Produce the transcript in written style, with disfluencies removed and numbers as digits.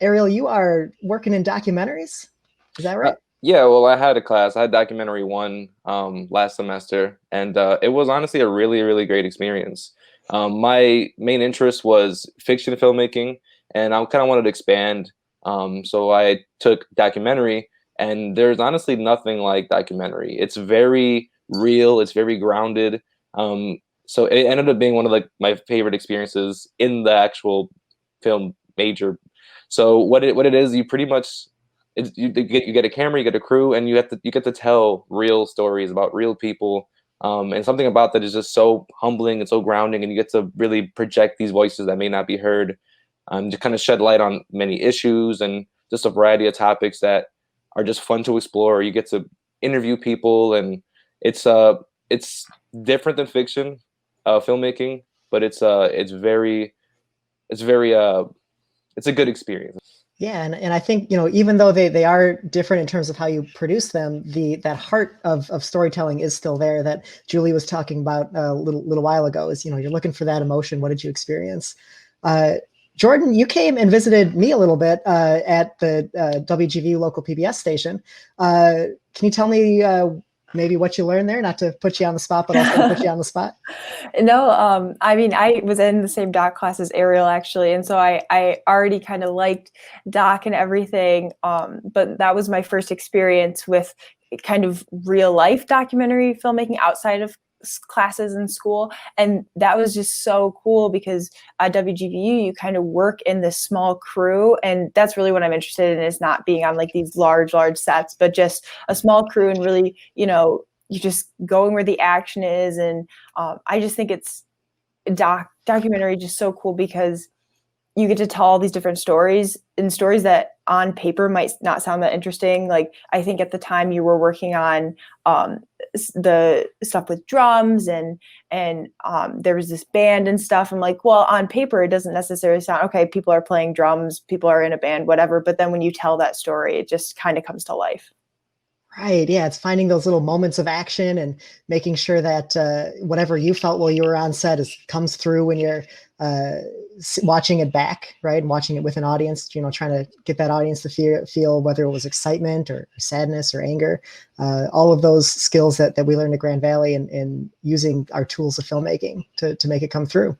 Ariel, you are working in documentaries. Is that right? Yeah, well, I had a class. I had documentary one last semester, and it was honestly a really, really great experience. My main interest was fiction filmmaking, and I kind of wanted to expand. So I took documentary, and there's honestly nothing like documentary. It's very real. It's very grounded. So it ended up being one of my favorite experiences in the actual film major. So what it is, you pretty much you get a camera, you get a crew, and you get to tell real stories about real people. And something about that is just so humbling and so grounding, and you get to really project these voices that may not be heard, to kind of shed light on many issues and just a variety of topics that are just fun to explore. You get to interview people, and it's different than fiction filmmaking, but it's very it's a good experience. Yeah, and I think, even though they are different in terms of how you produce them, that heart of storytelling is still there that Julie was talking about a little while ago. Is, you're looking for that emotion. What did you experience? Jordan, you came and visited me a little bit at the WGVU local PBS station. Can you tell me maybe what you learned there? Not to put you on the spot, but also to put you on the spot. No, I mean, I was in the same doc class as Ariel, actually. And so I already kind of liked doc and everything. But that was my first experience with kind of real life documentary filmmaking outside of classes in school. And that was just so cool because at WGVU, you kind of work in this small crew. And that's really what I'm interested in, is not being on like these large sets, but just a small crew and really, you just going where the action is. And I just think it's documentary just so cool because you get to tell all these different stories, and stories that on paper might not sound that interesting. Like, I think at the time you were working on the stuff with drums and there was this band and stuff. I'm like, well, on paper, it doesn't necessarily sound okay. People are playing drums, people are in a band, whatever. But then when you tell that story, it just kind of comes to life. Right. Yeah. It's finding those little moments of action and making sure that whatever you felt while you were on set comes through when you're watching it back, right? And watching it with an audience, trying to get that audience to feel whether it was excitement or sadness or anger, all of those skills that we learned at Grand Valley and using our tools of filmmaking to make it come through.